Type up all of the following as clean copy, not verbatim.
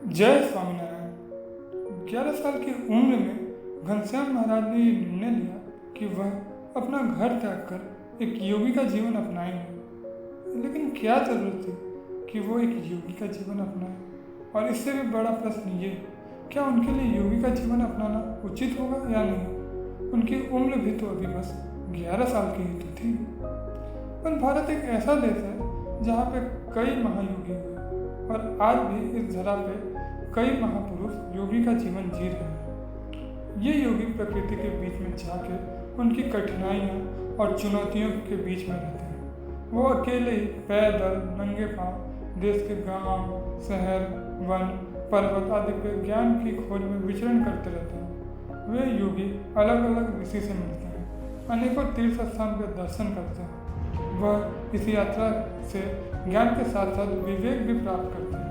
जय स्वामीनारायण। 11 साल की उम्र में घनश्याम महाराज ने ये निर्णय लिया कि वह अपना घर त्याग कर एक योगी का जीवन अपनाएंगे। लेकिन क्या जरूरत थी कि वो एक योगी का जीवन अपनाए? और इससे भी बड़ा प्रश्न ये, क्या उनके लिए योगी का जीवन अपनाना उचित होगा या नहीं? उनकी उम्र भी तो अभी बस 11 साल की ही तो थी। पर भारत एक ऐसा देश है जहाँ पे कई महायोगी हुए और आज भी इस धरा पे कई महापुरुष योगी का जीवन जी रहे हैं। ये योगी प्रकृति के बीच में जाके उनकी कठिनाइयाँ और चुनौतियों के बीच में रहते हैं। वो अकेले ही पैदल नंगे पांव देश के गांव, शहर, वन, पर्वत आदि पे ज्ञान की खोज में विचरण करते रहते हैं। वे योगी अलग अलग ऋषि से मिलते हैं, अनेकों तीर्थ स्थान पर दर्शन करते हैं। वह इस यात्रा से ज्ञान के साथ साथ विवेक भी प्राप्त करते हैं,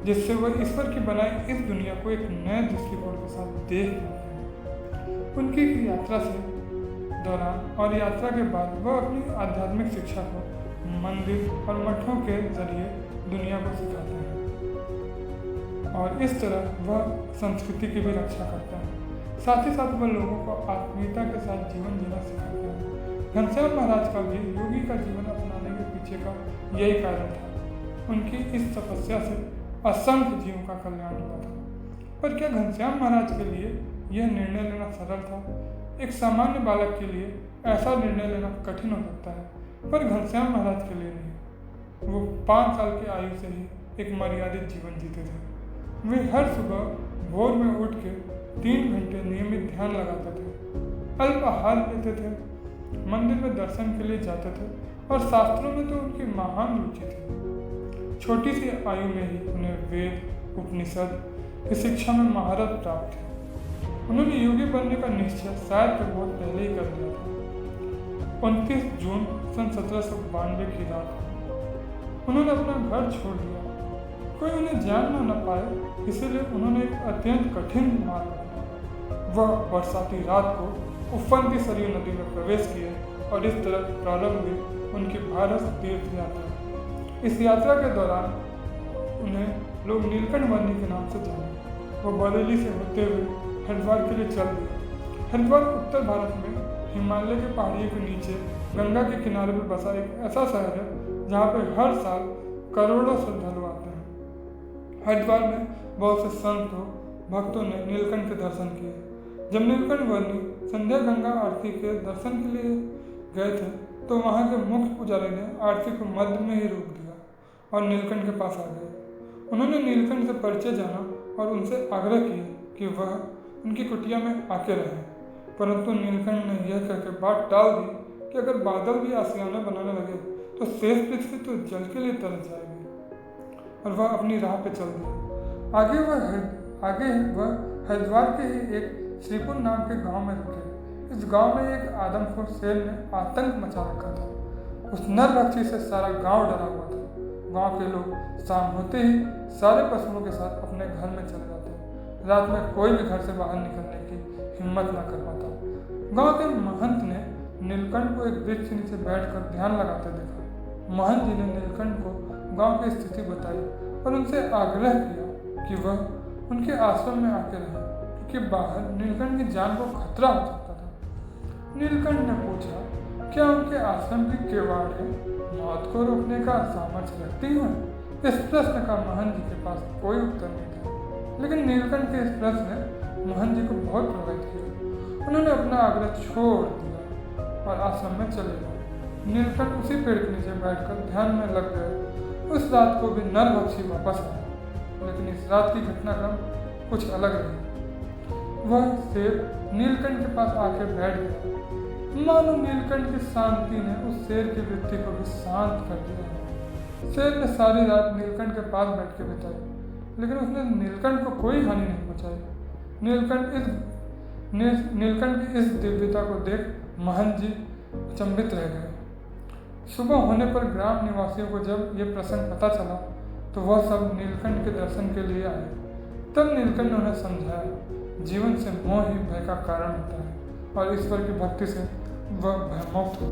जिससे वह ईश्वर की बनाई इस दुनिया को एक नए दृष्टिकोण के साथ देख पाते हैं। उनकी यात्रा से दौरान और यात्रा के बाद वह अपनी आध्यात्मिक शिक्षा को मंदिर और मठों के जरिए दुनिया को सिखाते हैं और इस तरह वह संस्कृति की भी रक्षा करते हैं। साथ ही साथ वह लोगों को आत्मीयता के साथ जीवन जीना सिखाते हैं। घनश्याम महाराज का भी योगी का जीवन अपनाने के पीछे का यही कारण था। उनकी इस तपस्या से असंख्य जीवों का कल्याण हुआ था। पर क्या घनश्याम महाराज के लिए यह निर्णय लेना सरल था? एक सामान्य बालक के लिए ऐसा निर्णय लेना कठिन हो सकता है, पर घनश्याम महाराज के लिए नहीं। वो 5 साल की आयु से ही एक मर्यादित जीवन जीते थे। वे हर सुबह भोर में उठ के 3 घंटे नियमित ध्यान लगाते थे, अल्प आहार लेते थे, मंदिर में दर्शन के लिए जाते थे और शास्त्रों में तो उनकी महान रुचि थी। छोटी सी आयु में ही उन्हें वेद, उपनिषद की शिक्षा में महारत प्राप्त थी। उन्होंने योगी बनने का निश्चय शायद तो बहुत पहले ही कर लिया था। 29 जून सन 1792 की रात उन्होंने अपना घर छोड़ दिया। कोई उन्हें जान न पाए, इसीलिए उन्होंने एक अत्यंत कठिन मार्ग अपनाया। वह बरसाती रात को उफनती सरयू नदी में प्रवेश किए और इस तरह प्रारंभ हुई उनकी भारत तीर्थ यात्रा। इस यात्रा के दौरान उन्हें लोग नीलकंठ वर्णी के नाम से जाने। वो बरेली से होते हुए हरिद्वार के लिए चल दिए। हरिद्वार उत्तर भारत में हिमालय के पहाड़ियों के नीचे गंगा के किनारे पर बसा एक ऐसा शहर है जहाँ पर हर साल करोड़ों श्रद्धालु आते हैं। हरिद्वार में बहुत से संतों भक्तों ने नीलकंठ के दर्शन किए। जब नीलकंठ वर्णी संध्या गंगा आरती के दर्शन के लिए गए थे तो वहाँ के मुख्य पुजारी ने आरती को मध्य में ही रोक दिया और नीलकंठ के पास आ गए। उन्होंने नीलकंठ से परिचय जाना और उनसे आग्रह किया कि वह उनकी कुटिया में आके रहें, परंतु नीलकंठ ने यह कहकर बात टाल दी कि अगर बादल भी आशियाना बनाने लगे तो शेष पृथ्वी तो जल के लिए तरस जाएगी, और वह अपनी राह पे चल दिया। आगे वह हरिद्वार के ही एक श्रीपुर नाम के गांव में रुके। इस गांव में एक आदमखोर शेर ने आतंक मचा रखा था। उस नरभक्षी से सारा गांव डरा हुआ था। गांव के लोग शाम होते ही सारे पशुओं के साथ अपने घर में चले जाते। रात में कोई भी घर से बाहर निकलने की हिम्मत न कर पाता। गांव के महंत ने नीलकंठ को एक वृक्ष के नीचे बैठकर ध्यान लगाते देखा। महंत जी ने नीलकंठ को गांव की स्थिति बताई और उनसे आग्रह किया कि वह उनके आश्रम में आके रहे, कि बाहर नीलकंठ की जान को खतरा हो सकता था। नीलकंठ ने पूछा, क्या उनके आश्रम की केवाड़े मौत को रोकने का सामर्थ्य रखती हैं? इस प्रश्न का महंत जी के पास कोई उत्तर नहीं था, लेकिन नीलकंठ के इस प्रश्न ने महंत जी को बहुत प्रभावित किया। उन्होंने अपना आग्रह छोड़ दिया और आश्रम में चले गए। नीलकंठ उसी पेड़ के नीचे बैठकर ध्यान में लग गए। उस रात को भी नरभक्षी वापस आया, लेकिन इस रात की घटनाक्रम कुछ अलग रही। वह शेर नीलकंठ के पास आके बैठ गया। मानो नीलकंठ की शांति ने उस शेर की वृत्ति को भी शांत कर दिया। शेर ने सारी रात नीलकंठ के पास बैठ के बिताई, लेकिन उसने नीलकंठ को कोई हानि नहीं पहुंचाई। नीलकंठ की इस दिव्यता को देख महंत जी अचंभित रह गए। सुबह होने पर ग्राम निवासियों को जब ये प्रसंग पता चला तो वह सब नीलकंठ के दर्शन के लिए आए। तब नीलकंठ ने उन्हें समझाया, जीवन से मोह ही भय का कारण होता है और ईश्वर की भक्ति से वह भयमुक्त हो।